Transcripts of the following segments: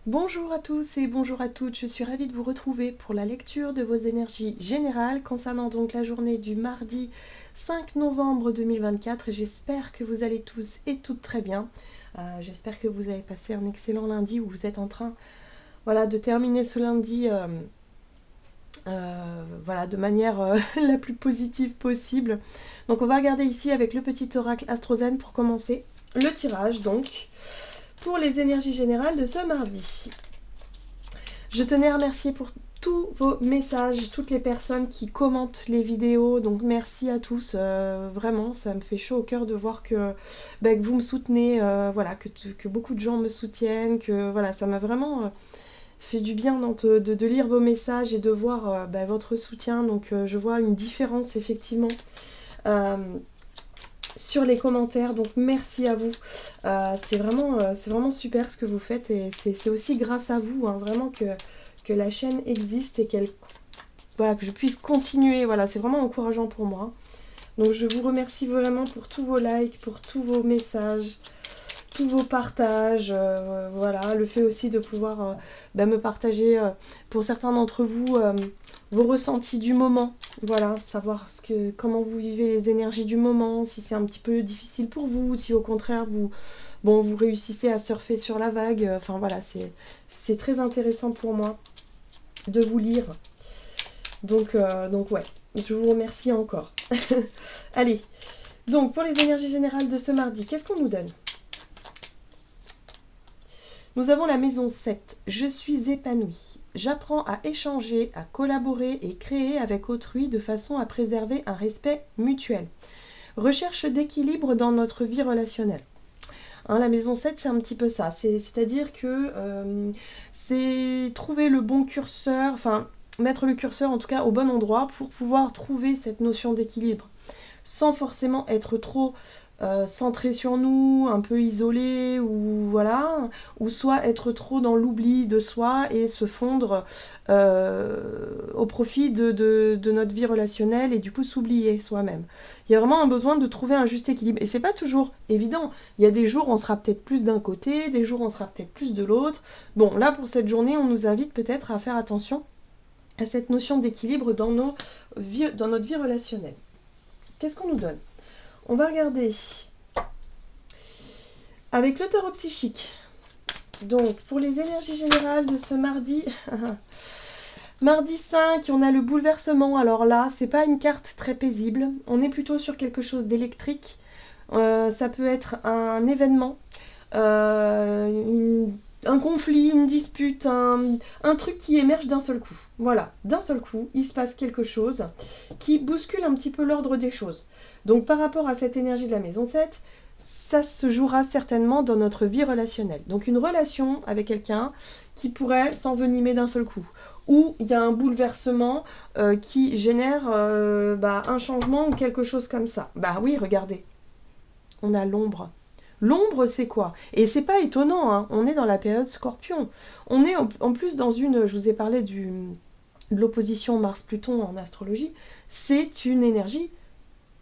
Bonjour à tous et bonjour à toutes, je suis ravie de vous retrouver pour la lecture de vos énergies générales concernant donc la journée du mardi 5 novembre 2024 et j'espère que vous allez tous et toutes très bien. J'espère que vous avez passé un excellent lundi où vous êtes en train de terminer ce lundi de manière la plus positive possible. Donc on va regarder ici avec le petit oracle Astrozen pour commencer le tirage donc. Pour les énergies générales de ce mardi. Je tenais à remercier pour tous vos messages, toutes les personnes qui commentent les vidéos, donc merci à tous, vraiment ça me fait chaud au cœur de voir que vous me soutenez, que beaucoup de gens me soutiennent, que voilà, ça m'a vraiment fait du bien de lire vos messages et de voir votre soutien, donc je vois une différence effectivement. Sur les commentaires, donc merci à vous. C'est vraiment super ce que vous faites et c'est aussi grâce à vous vraiment que la chaîne existe et que je puisse continuer. Voilà, c'est vraiment encourageant pour moi. Donc je vous remercie vraiment pour tous vos likes, pour tous vos messages, tous vos partages, le fait aussi de pouvoir me partager pour certains d'entre vous vos ressentis du moment, savoir comment vous vivez les énergies du moment, si c'est un petit peu difficile pour vous, si au contraire vous réussissez à surfer sur la vague, c'est très intéressant pour moi de vous lire, donc ouais, je vous remercie encore. Allez, donc pour les énergies générales de ce mardi, qu'est-ce qu'on nous donne ? Nous avons la maison 7. Je suis épanouie. J'apprends à échanger, à collaborer et créer avec autrui de façon à préserver un respect mutuel. Recherche d'équilibre dans notre vie relationnelle. La maison 7, c'est un petit peu ça. C'est-à-dire que c'est trouver le bon curseur, mettre le curseur en tout cas au bon endroit pour pouvoir trouver cette notion d'équilibre. Sans forcément être trop centré sur nous, un peu isolé, ou soit être trop dans l'oubli de soi et se fondre au profit de notre vie relationnelle et du coup s'oublier soi-même. Il y a vraiment un besoin de trouver un juste équilibre et c'est pas toujours évident. Il y a des jours où on sera peut-être plus d'un côté, des jours où on sera peut-être plus de l'autre. Bon, là pour cette journée, on nous invite peut-être à faire attention à cette notion d'équilibre dans notre vie relationnelle. Qu'est-ce qu'on nous donne ? On va regarder avec le tarot psychique. Donc, pour les énergies générales de ce mardi, mardi 5, on a le bouleversement. Alors là, c'est pas une carte très paisible. On est plutôt sur quelque chose d'électrique. Ça peut être un événement, un conflit, une dispute, un truc qui émerge d'un seul coup. Voilà, d'un seul coup, il se passe quelque chose qui bouscule un petit peu l'ordre des choses. Donc par rapport à cette énergie de la maison 7, ça se jouera certainement dans notre vie relationnelle. Donc une relation avec quelqu'un qui pourrait s'envenimer d'un seul coup. Ou il y a un bouleversement qui génère un changement ou quelque chose comme ça. Bah oui, regardez, on a l'ombre. L'ombre, c'est quoi ? Et c'est pas étonnant, on est dans la période Scorpion. On est en plus dans une... Je vous ai parlé de l'opposition Mars-Pluton en astrologie. C'est une énergie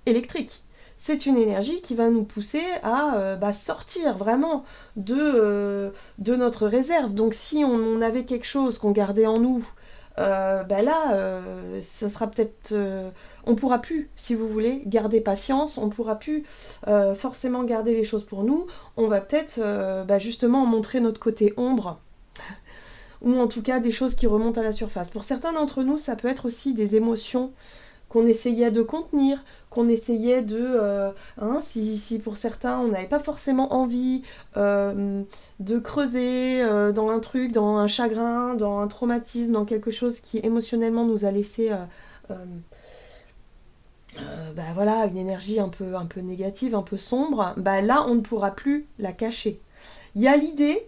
électrique. C'est une énergie qui va nous pousser à sortir vraiment de notre réserve. Donc si on avait quelque chose qu'on gardait en nous, ce sera peut-être... on pourra plus, si vous voulez, garder patience, on pourra plus forcément garder les choses pour nous, on va peut-être justement montrer notre côté ombre, ou en tout cas des choses qui remontent à la surface. Pour certains d'entre nous, ça peut être aussi des émotions qu'on essayait de contenir, qu'on essayait de... si pour certains, on n'avait pas forcément envie de creuser dans un truc, dans un chagrin, dans un traumatisme, dans quelque chose qui émotionnellement nous a laissé... une énergie un peu négative, un peu sombre, là, on ne pourra plus la cacher. Il y a l'idée,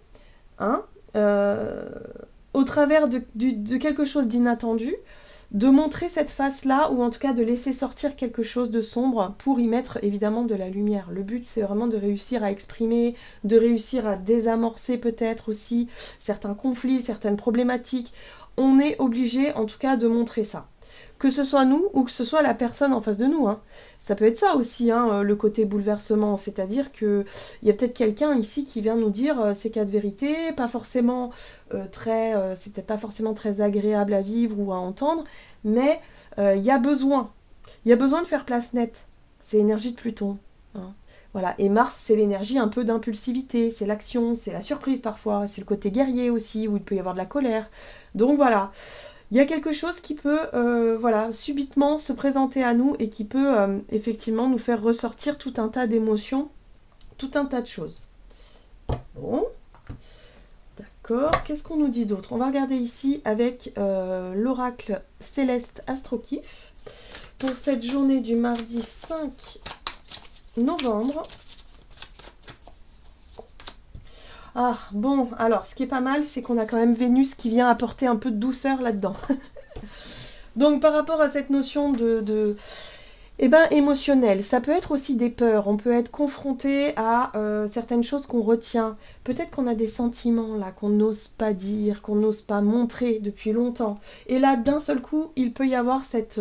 au travers de quelque chose d'inattendu, de montrer cette face-là, ou en tout cas de laisser sortir quelque chose de sombre pour y mettre évidemment de la lumière. Le but, c'est vraiment de réussir à exprimer, de réussir à désamorcer peut-être aussi certains conflits, certaines problématiques. On est obligé en tout cas de montrer ça. Que ce soit nous ou que ce soit la personne en face de nous. Hein. Ça peut être ça aussi, hein, le côté bouleversement. C'est-à-dire qu'il y a peut-être quelqu'un ici qui vient nous dire ces cas de vérité, pas forcément c'est peut-être pas forcément très agréable à vivre ou à entendre, mais il y a besoin. Il y a besoin de faire place nette. C'est l'énergie de Pluton. Hein. Voilà. Et Mars, c'est l'énergie un peu d'impulsivité, c'est l'action, c'est la surprise parfois, c'est le côté guerrier aussi, où il peut y avoir de la colère. Donc voilà. Il y a quelque chose qui peut subitement se présenter à nous et qui peut effectivement nous faire ressortir tout un tas d'émotions, tout un tas de choses. Bon, d'accord. Qu'est-ce qu'on nous dit d'autre? On va regarder ici avec l'oracle Céleste Astrokif pour cette journée du mardi 5 novembre. Ah, bon, alors, ce qui est pas mal, c'est qu'on a quand même Vénus qui vient apporter un peu de douceur là-dedans. Donc, par rapport à cette notion émotionnelle, ça peut être aussi des peurs. On peut être confronté à certaines choses qu'on retient. Peut-être qu'on a des sentiments, là, qu'on n'ose pas dire, qu'on n'ose pas montrer depuis longtemps. Et là, d'un seul coup, il peut y avoir cette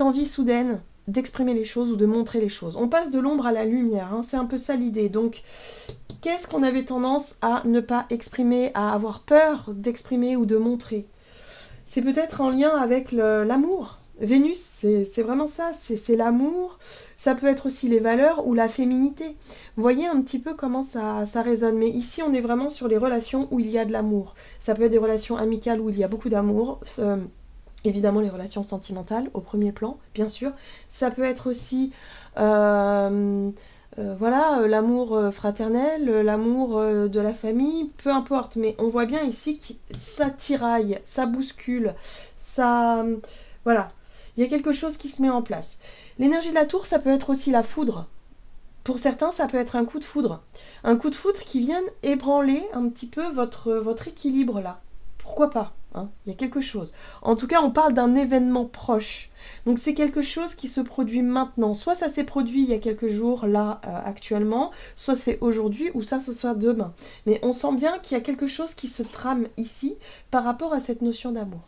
envie soudaine d'exprimer les choses ou de montrer les choses. On passe de l'ombre à la lumière, hein, c'est un peu ça l'idée. Donc, qu'est-ce qu'on avait tendance à ne pas exprimer, à avoir peur d'exprimer ou de montrer? C'est peut-être en lien avec l'amour. Vénus, c'est vraiment ça, c'est l'amour. Ça peut être aussi les valeurs ou la féminité. Vous voyez un petit peu comment ça résonne. Mais ici, on est vraiment sur les relations où il y a de l'amour. Ça peut être des relations amicales où il y a beaucoup d'amour. Évidemment, les relations sentimentales, au premier plan, bien sûr. Ça peut être aussi l'amour fraternel, l'amour de la famille, peu importe. Mais on voit bien ici que ça tiraille, ça bouscule, ça... Voilà, il y a quelque chose qui se met en place. L'énergie de la tour, ça peut être aussi la foudre. Pour certains, ça peut être un coup de foudre. Un coup de foudre qui vient ébranler un petit peu votre équilibre là. Pourquoi pas, hein? Il y a quelque chose. En tout cas, on parle d'un événement proche. Donc c'est quelque chose qui se produit maintenant. Soit ça s'est produit il y a quelques jours, là, actuellement, soit c'est aujourd'hui, ou ça, ce soit demain. Mais on sent bien qu'il y a quelque chose qui se trame ici par rapport à cette notion d'amour.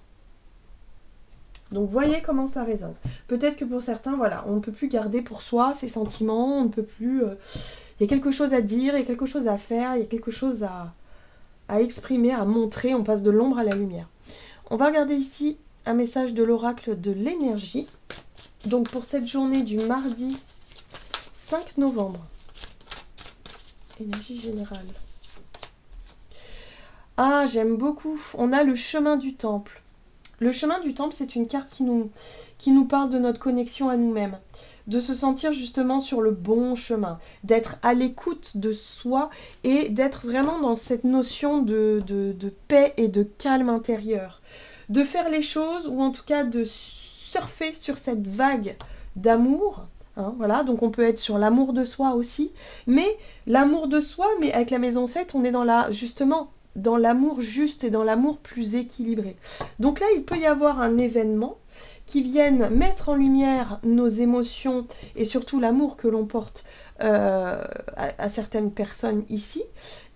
Donc voyez comment ça résonne. Peut-être que pour certains, voilà, on ne peut plus garder pour soi ses sentiments, on ne peut plus... Il y a quelque chose à dire, il y a quelque chose à faire, il y a quelque chose à exprimer, à montrer, on passe de l'ombre à la lumière. On va regarder ici un message de l'oracle de l'énergie. Donc pour cette journée du mardi 5 novembre. Énergie générale. Ah, j'aime beaucoup. On a le chemin du temple. Le chemin du temple, c'est une carte qui nous parle de notre connexion à nous-mêmes, de se sentir justement sur le bon chemin, d'être à l'écoute de soi et d'être vraiment dans cette notion de paix et de calme intérieur, de faire les choses ou en tout cas de surfer sur cette vague d'amour. Hein, voilà, donc on peut être sur l'amour de soi aussi, mais l'amour de soi, mais avec la maison 7, on est justement dans l'amour juste et dans l'amour plus équilibré. Donc là, il peut y avoir un événement qui vienne mettre en lumière nos émotions et surtout l'amour que l'on porte à certaines personnes ici,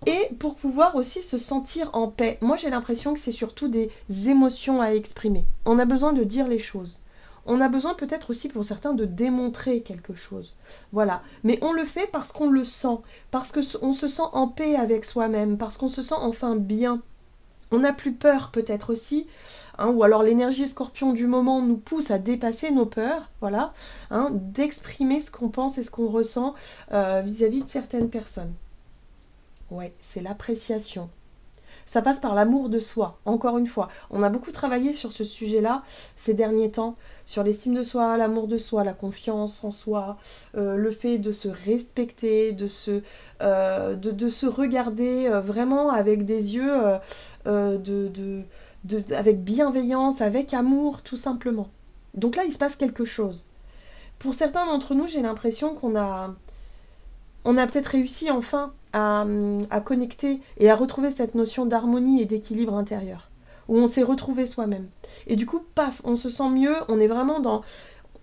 et pour pouvoir aussi se sentir en paix. Moi, j'ai l'impression que c'est surtout des émotions à exprimer. On a besoin de dire les choses. On a besoin peut-être aussi pour certains de démontrer quelque chose. Voilà. Mais on le fait parce qu'on le sent, parce qu'on se sent en paix avec soi-même, parce qu'on se sent enfin bien. On n'a plus peur peut-être aussi, hein, ou alors l'énergie scorpion du moment nous pousse à dépasser nos peurs, voilà, hein, d'exprimer ce qu'on pense et ce qu'on ressent vis-à-vis de certaines personnes. Ouais, c'est l'appréciation. Ça passe par l'amour de soi, encore une fois. On a beaucoup travaillé sur ce sujet-là ces derniers temps, sur l'estime de soi, l'amour de soi, la confiance en soi, le fait de se respecter, de se regarder vraiment avec des yeux avec bienveillance, avec amour, tout simplement. Donc là, il se passe quelque chose. Pour certains d'entre nous, j'ai l'impression qu'on a peut-être réussi enfin à connecter et à retrouver cette notion d'harmonie et d'équilibre intérieur, où on s'est retrouvé soi-même. Et du coup, paf, on se sent mieux, on est vraiment dans...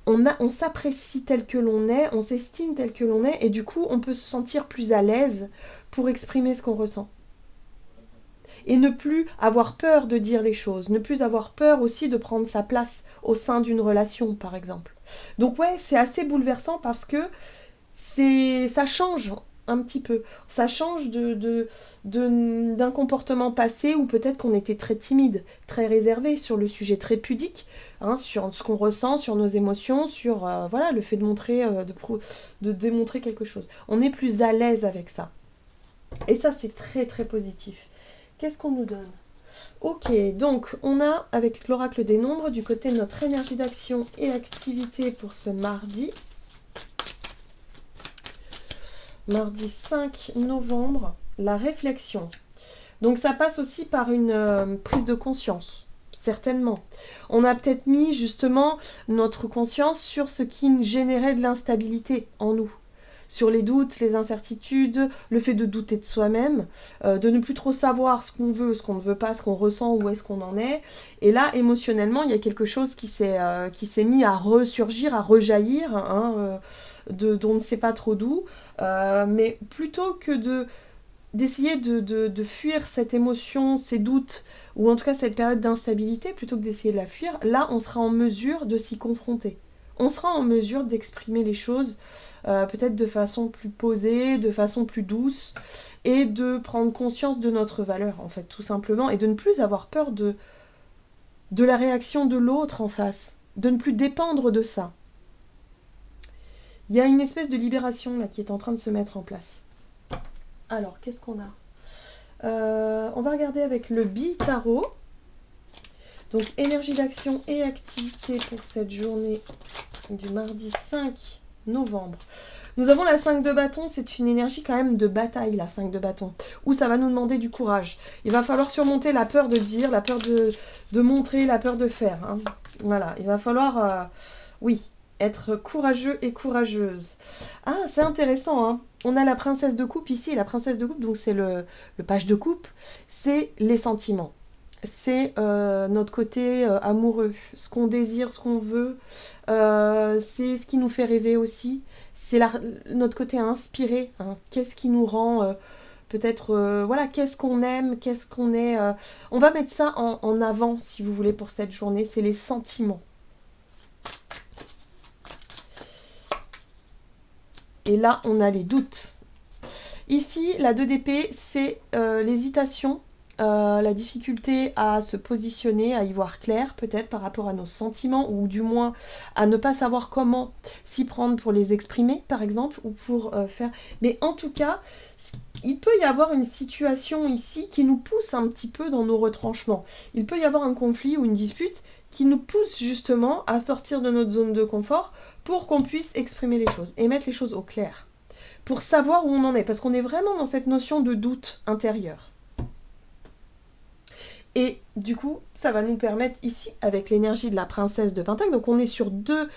On s'apprécie tel que l'on est, on s'estime tel que l'on est, et du coup, on peut se sentir plus à l'aise pour exprimer ce qu'on ressent. Et ne plus avoir peur de dire les choses, ne plus avoir peur aussi de prendre sa place au sein d'une relation, par exemple. Donc ouais, c'est assez bouleversant parce que ça change un petit peu. Ça change d'un comportement passé où peut-être qu'on était très timide, très réservé sur le sujet, très pudique, hein, sur ce qu'on ressent, sur nos émotions, sur voilà, le fait de montrer, de démontrer quelque chose. On est plus à l'aise avec ça. Et ça, c'est très très positif. Qu'est-ce qu'on nous donne? Ok, donc on a avec l'oracle des nombres du côté de notre énergie d'action et activité pour ce mardi. Mardi 5 novembre, la réflexion. Donc ça passe aussi par une prise de conscience, certainement. On a peut-être mis justement notre conscience sur ce qui générait de l'instabilité en nous. Sur les doutes, les incertitudes, le fait de douter de soi-même, de ne plus trop savoir ce qu'on veut, ce qu'on ne veut pas, ce qu'on ressent, où est-ce qu'on en est. Et là, émotionnellement, il y a quelque chose qui s'est mis à ressurgir, à rejaillir, hein, d'on ne sait pas trop d'où. Mais plutôt que d'essayer de fuir cette émotion, ces doutes, ou en tout cas cette période d'instabilité, plutôt que d'essayer de la fuir, là, on sera en mesure de s'y confronter. On sera en mesure d'exprimer les choses peut-être de façon plus posée, de façon plus douce, et de prendre conscience de notre valeur, en fait, tout simplement, et de ne plus avoir peur de la réaction de l'autre en face, de ne plus dépendre de ça. Il y a une espèce de libération là qui est en train de se mettre en place. Alors, qu'est-ce qu'on a? On va regarder avec le Bi-Tarot. Donc, énergie d'action et activité pour cette journée du mardi 5 novembre. Nous avons la 5 de bâton, c'est une énergie quand même de bataille, la 5 de bâton, où ça va nous demander du courage. Il va falloir surmonter la peur de dire, la peur de montrer, la peur de faire. Hein. Voilà, il va falloir, oui, être courageux et courageuse. Ah, c'est intéressant, hein. On a la princesse de coupe ici, et la princesse de coupe, donc c'est le page de coupe, c'est les sentiments. C'est notre côté amoureux, ce qu'on désire, ce qu'on veut, c'est ce qui nous fait rêver aussi, c'est notre côté inspiré, hein. Qu'est-ce qui nous rend peut-être, voilà, qu'est-ce qu'on aime, qu'est-ce qu'on est... On va mettre ça en avant, si vous voulez, pour cette journée, c'est les sentiments. Et là, on a les doutes. Ici, la 2 d'épée, c'est l'hésitation, la difficulté à se positionner, à y voir clair peut-être par rapport à nos sentiments, ou du moins à ne pas savoir comment s'y prendre pour les exprimer par exemple, ou pour faire... Mais en tout cas, il peut y avoir une situation ici qui nous pousse un petit peu dans nos retranchements. Il peut y avoir un conflit ou une dispute qui nous pousse justement à sortir de notre zone de confort pour qu'on puisse exprimer les choses et mettre les choses au clair, pour savoir où on en est, parce qu'on est vraiment dans cette notion de doute intérieur. Et du coup, ça va nous permettre ici, avec l'énergie de la princesse de Pentacle, donc on est sur 2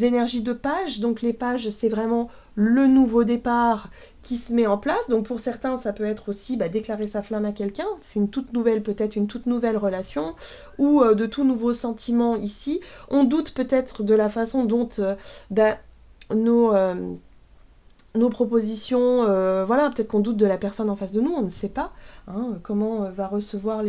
énergies de pages, donc les pages, c'est vraiment le nouveau départ qui se met en place, donc pour certains, ça peut être aussi déclarer sa flamme à quelqu'un, c'est une toute nouvelle, peut-être une toute nouvelle relation, ou de tout nouveaux sentiments ici. On doute peut-être de la façon dont nos propositions, voilà, peut-être qu'on doute de la personne en face de nous, on ne sait pas, hein, comment va recevoir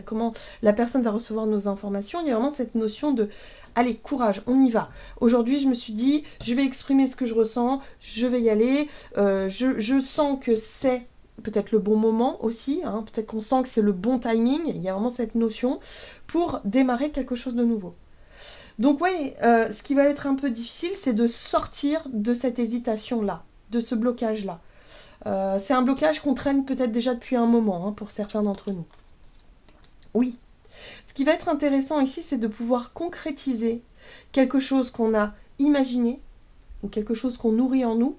comment la personne va recevoir nos informations. Il y a vraiment cette notion de, allez, courage, on y va. Aujourd'hui, je me suis dit, je vais exprimer ce que je ressens, je vais y aller, je sens que c'est peut-être le bon moment aussi, hein, peut-être qu'on sent que c'est le bon timing, il y a vraiment cette notion pour démarrer quelque chose de nouveau. Donc oui, ce qui va être un peu difficile, c'est de sortir de cette hésitation-là, de ce blocage-là. C'est un blocage qu'on traîne peut-être déjà depuis un moment, hein, pour certains d'entre nous. Oui. Ce qui va être intéressant ici, c'est de pouvoir concrétiser quelque chose qu'on a imaginé, ou quelque chose qu'on nourrit en nous.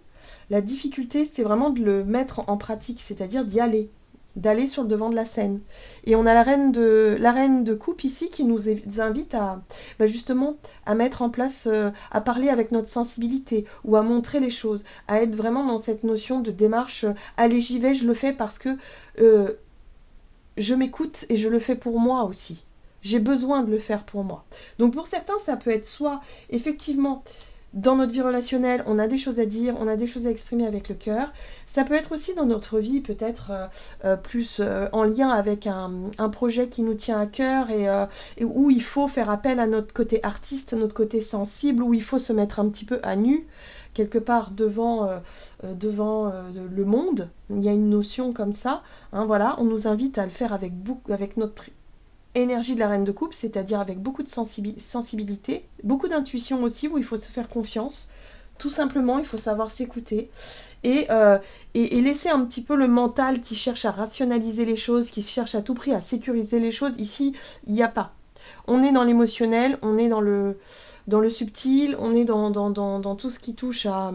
La difficulté, c'est vraiment de le mettre en pratique, c'est-à-dire d'y aller, d'aller sur le devant de la scène. Et on a la reine de coupe ici qui nous invite à justement à mettre en place, à parler avec notre sensibilité, ou à montrer les choses, à être vraiment dans cette notion de démarche, allez, j'y vais, je le fais parce que je m'écoute et je le fais pour moi aussi. J'ai besoin de le faire pour moi. Donc pour certains, ça peut être soit effectivement dans notre vie relationnelle, on a des choses à dire, on a des choses à exprimer avec le cœur. Ça peut être aussi dans notre vie, peut-être plus en lien avec un projet qui nous tient à cœur et où il faut faire appel à notre côté artiste, notre côté sensible, où il faut se mettre un petit peu à nu, quelque part devant le monde. Il y a une notion comme ça. Hein, voilà, on nous invite à le faire avec notre énergie de la reine de coupe, c'est-à-dire avec beaucoup de sensibilité, beaucoup d'intuition aussi, où il faut se faire confiance. Tout simplement, il faut savoir s'écouter et laisser un petit peu le mental qui cherche à rationaliser les choses, qui cherche à tout prix à sécuriser les choses. Ici, il n'y a pas. On est dans l'émotionnel, on est dans le subtil, on est dans tout ce qui touche à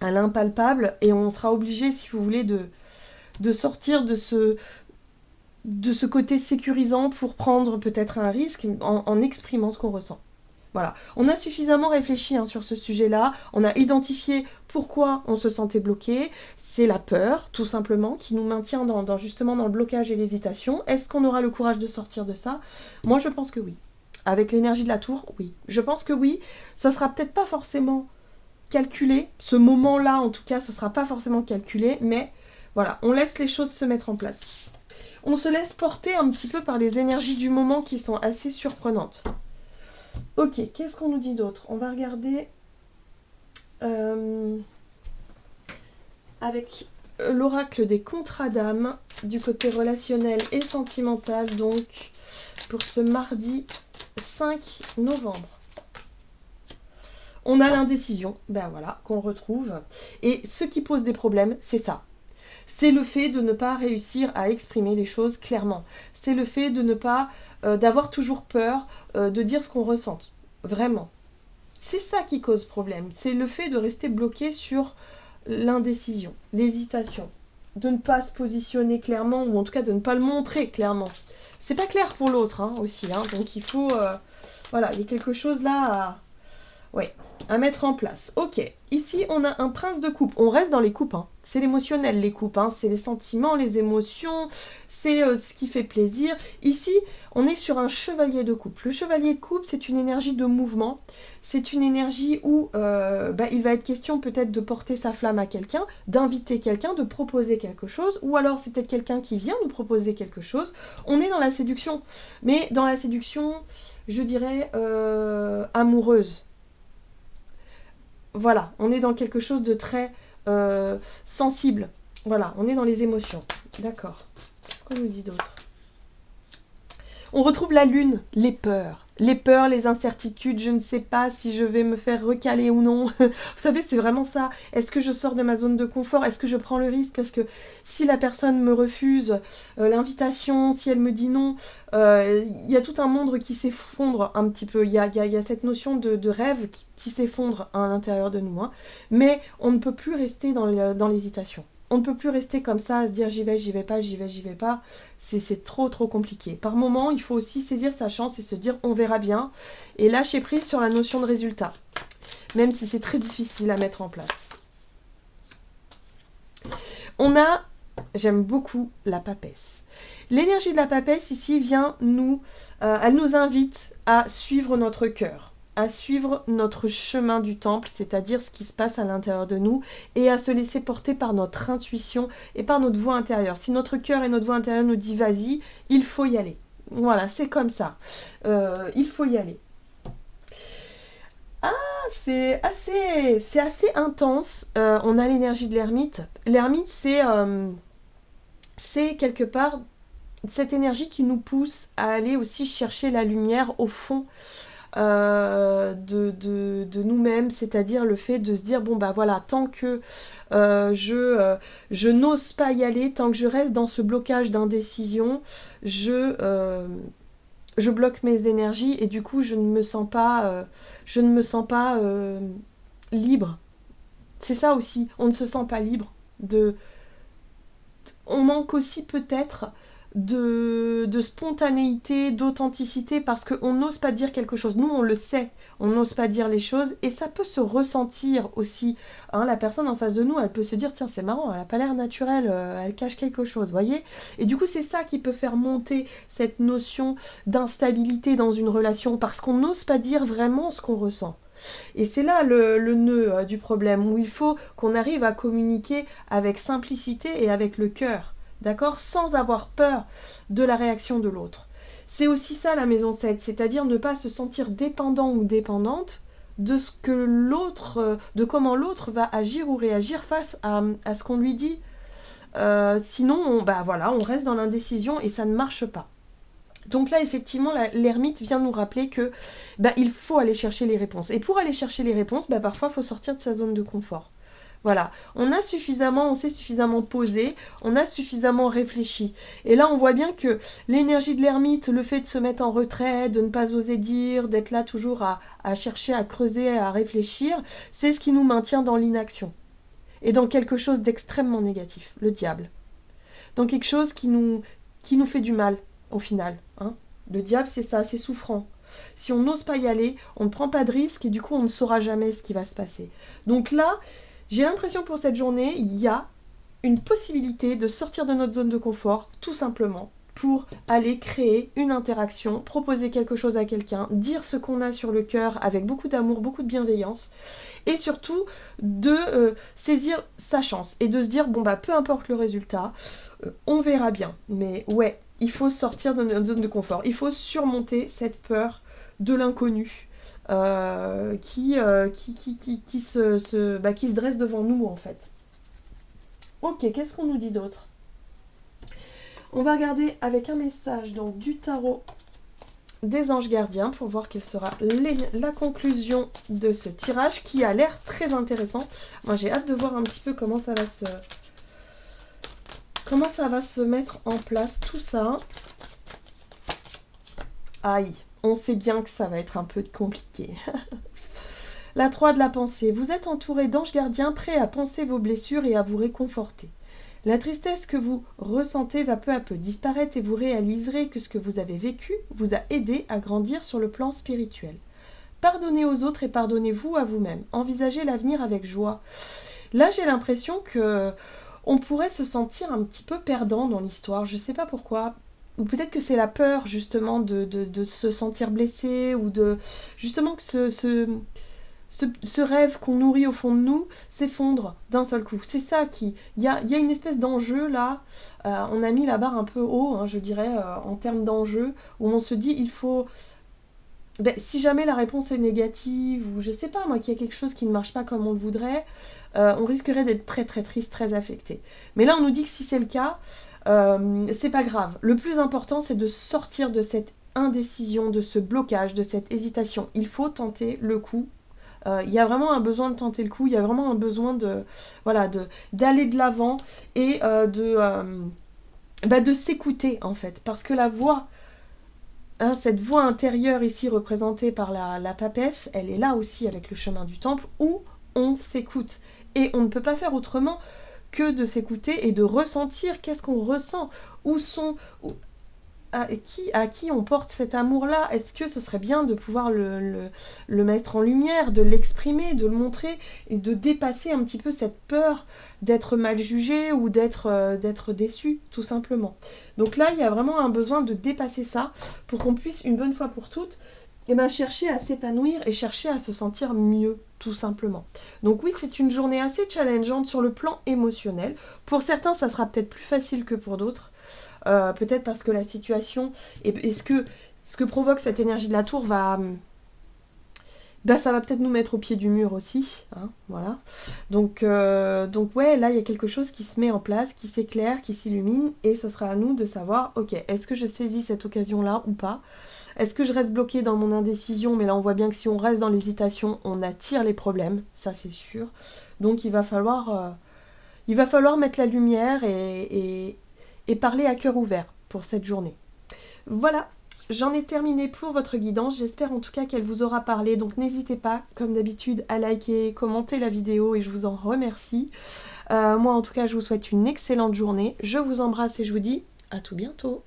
l'impalpable, et on sera obligé, si vous voulez, de sortir de ce côté sécurisant pour prendre peut-être un risque en exprimant ce qu'on ressent. Voilà, on a suffisamment réfléchi sur ce sujet-là, on a identifié pourquoi on se sentait bloqué, c'est la peur, tout simplement, qui nous maintient justement dans le blocage et l'hésitation. Est-ce qu'on aura le courage de sortir de ça ? Moi, je pense que oui. Avec l'énergie de la tour, oui. Je pense que oui, ça sera peut-être pas forcément calculé, ce moment-là, en tout cas, ce sera pas forcément calculé, mais voilà, on laisse les choses se mettre en place. On se laisse porter un petit peu par les énergies du moment qui sont assez surprenantes. Ok, qu'est-ce qu'on nous dit d'autre ? On va regarder avec l'oracle des contrats d'âme du côté relationnel et sentimental, donc pour ce mardi 5 novembre. On a l'indécision, ben voilà, qu'on retrouve. Et ce qui pose des problèmes, c'est ça. C'est le fait de ne pas réussir à exprimer les choses clairement. C'est le fait de ne pas, d'avoir toujours peur de dire ce qu'on ressent. Vraiment. C'est ça qui cause problème. C'est le fait de rester bloqué sur l'indécision, l'hésitation. De ne pas se positionner clairement, ou en tout cas de ne pas le montrer clairement. C'est pas clair pour l'autre aussi. Donc il faut... voilà, il y a quelque chose là à mettre en place. Ok, ici on a un prince de coupe. On reste dans les coupes. C'est l'émotionnel, les coupes. C'est les sentiments, les émotions, c'est ce qui fait plaisir. Ici, on est sur un chevalier de coupe. Le chevalier de coupe, c'est une énergie de mouvement. C'est une énergie où il va être question peut-être de porter sa flamme à quelqu'un, d'inviter quelqu'un, de proposer quelque chose, ou alors c'est peut-être quelqu'un qui vient nous proposer quelque chose. On est dans la séduction, mais dans la séduction, je dirais, amoureuse. Voilà, on est dans quelque chose de très sensible. Voilà, on est dans les émotions. D'accord. Qu'est-ce qu'on nous dit d'autre ? On retrouve la lune, les peurs, les incertitudes, je ne sais pas si je vais me faire recaler ou non. Vous savez, c'est vraiment ça. Est-ce que je sors de ma zone de confort ? Est-ce que je prends le risque ? Parce que si la personne me refuse l'invitation, si elle me dit non, il y a tout un monde qui s'effondre un petit peu. Il y a cette notion de rêve qui s'effondre à l'intérieur de nous. Mais on ne peut plus rester dans l'hésitation. On ne peut plus rester comme ça, à se dire j'y vais pas, j'y vais pas. C'est trop compliqué. Par moment, il faut aussi saisir sa chance et se dire on verra bien. Et lâcher prise sur la notion de résultat. Même si c'est très difficile à mettre en place. J'aime beaucoup la papesse. L'énergie de la papesse ici vient elle nous invite à suivre notre cœur. À suivre notre chemin du temple, c'est-à-dire ce qui se passe à l'intérieur de nous, et à se laisser porter par notre intuition et par notre voix intérieure. Si notre cœur et notre voix intérieure nous disent « vas-y », il faut y aller. Voilà, c'est comme ça. Il faut y aller. Ah, c'est assez intense. On a l'énergie de l'ermite. L'ermite, c'est quelque part cette énergie qui nous pousse à aller aussi chercher la lumière au fond de nous-mêmes, c'est-à-dire le fait de se dire bon bah voilà, tant que je n'ose pas y aller, tant que je reste dans ce blocage d'indécision, je bloque mes énergies et du coup je ne me sens pas libre. C'est ça aussi, on ne se sent pas libre on manque aussi peut-être de spontanéité, d'authenticité, parce qu'on n'ose pas dire quelque chose. Nous, on le sait, on n'ose pas dire les choses, et ça peut se ressentir aussi. Hein, la personne en face de nous, elle peut se dire, tiens, c'est marrant, elle n'a pas l'air naturelle, elle cache quelque chose, voyez. Et du coup, c'est ça qui peut faire monter cette notion d'instabilité dans une relation, parce qu'on n'ose pas dire vraiment ce qu'on ressent. Et c'est là le nœud du problème, où il faut qu'on arrive à communiquer avec simplicité et avec le cœur. D'accord? Sans avoir peur de la réaction de l'autre. C'est aussi ça la maison 7, c'est-à-dire ne pas se sentir dépendant ou dépendante de ce que l'autre, de comment l'autre va agir ou réagir face à ce qu'on lui dit. Sinon, on reste dans l'indécision et ça ne marche pas. Donc là, effectivement, l'ermite vient nous rappeler que il faut aller chercher les réponses. Et pour aller chercher les réponses, parfois, il faut sortir de sa zone de confort. Voilà, on s'est suffisamment posé, on a suffisamment réfléchi. Et là, on voit bien que l'énergie de l'ermite, le fait de se mettre en retrait, de ne pas oser dire, d'être là toujours à chercher, à creuser, à réfléchir, c'est ce qui nous maintient dans l'inaction. Et dans quelque chose d'extrêmement négatif, le diable. Dans quelque chose qui nous fait du mal, au final. Hein. Le diable, c'est ça, c'est souffrant. Si on n'ose pas y aller, on ne prend pas de risque et du coup, on ne saura jamais ce qui va se passer. Donc là, j'ai l'impression pour cette journée, il y a une possibilité de sortir de notre zone de confort, tout simplement, pour aller créer une interaction, proposer quelque chose à quelqu'un, dire ce qu'on a sur le cœur avec beaucoup d'amour, beaucoup de bienveillance, et surtout de saisir sa chance et de se dire, peu importe le résultat, on verra bien. Mais ouais, il faut sortir de notre zone de confort, il faut surmonter cette peur de l'inconnu. Qui se dresse devant nous en fait. Ok, qu'est-ce qu'on nous dit d'autre? On va regarder avec un message donc, du tarot des anges gardiens pour voir quelle sera la conclusion de ce tirage qui a l'air très intéressant. Moi j'ai hâte de voir un petit peu comment ça va se mettre en place tout ça. Aïe, on sait bien que ça va être un peu compliqué. La 3 de la pensée. Vous êtes entouré d'anges gardiens prêts à penser vos blessures et à vous réconforter. La tristesse que vous ressentez va peu à peu disparaître et vous réaliserez que ce que vous avez vécu vous a aidé à grandir sur le plan spirituel. Pardonnez aux autres et pardonnez-vous à vous-même. Envisagez l'avenir avec joie. Là, j'ai l'impression que on pourrait se sentir un petit peu perdant dans l'histoire. Je ne sais pas pourquoi. Ou peut-être que c'est la peur, justement, de se sentir blessé ou de... Justement que ce rêve qu'on nourrit au fond de nous s'effondre d'un seul coup. C'est ça qui... Il y a une espèce d'enjeu là, on a mis la barre un peu haut, hein, je dirais, en termes d'enjeu, où on se dit il faut... si jamais la réponse est négative, ou je sais pas moi, qu'il y a quelque chose qui ne marche pas comme on le voudrait, on risquerait d'être très très triste, très affecté. Mais là on nous dit que si c'est le cas, c'est pas grave. Le plus important c'est de sortir de cette indécision, de ce blocage, de cette hésitation. Il faut tenter le coup. Il y a vraiment un besoin de tenter le coup, il y a vraiment un besoin d'aller de l'avant et de s'écouter en fait. Parce que la voix, cette voix intérieure ici représentée par la papesse, elle est là aussi avec le chemin du temple où on s'écoute. Et on ne peut pas faire autrement que de s'écouter et de ressentir qu'est-ce qu'on ressent, à qui on porte cet amour-là. Est-ce que ce serait bien de pouvoir le mettre en lumière, de l'exprimer, de le montrer et de dépasser un petit peu cette peur d'être mal jugé ou d'être déçu, tout simplement. Donc là, il y a vraiment un besoin de dépasser ça pour qu'on puisse, une bonne fois pour toutes, chercher à s'épanouir et chercher à se sentir mieux, tout simplement. Donc oui, c'est une journée assez challengeante sur le plan émotionnel. Pour certains, ça sera peut-être plus facile que pour d'autres. Peut-être parce que la situation et ce que provoque cette énergie de la tour ça va peut-être nous mettre au pied du mur aussi, hein, voilà. Donc ouais, là il y a quelque chose qui se met en place, qui s'éclaire, qui s'illumine, et ce sera à nous de savoir, ok, est-ce que je saisis cette occasion-là ou pas? Est-ce que je reste bloquée dans mon indécision? Mais là on voit bien que si on reste dans l'hésitation, on attire les problèmes, ça c'est sûr. Donc il va falloir mettre la lumière et parler à cœur ouvert pour cette journée. Voilà, j'en ai terminé pour votre guidance. J'espère en tout cas qu'elle vous aura parlé. Donc n'hésitez pas, comme d'habitude, à liker, commenter la vidéo et je vous en remercie. Moi en tout cas, je vous souhaite une excellente journée. Je vous embrasse et je vous dis À tout bientôt.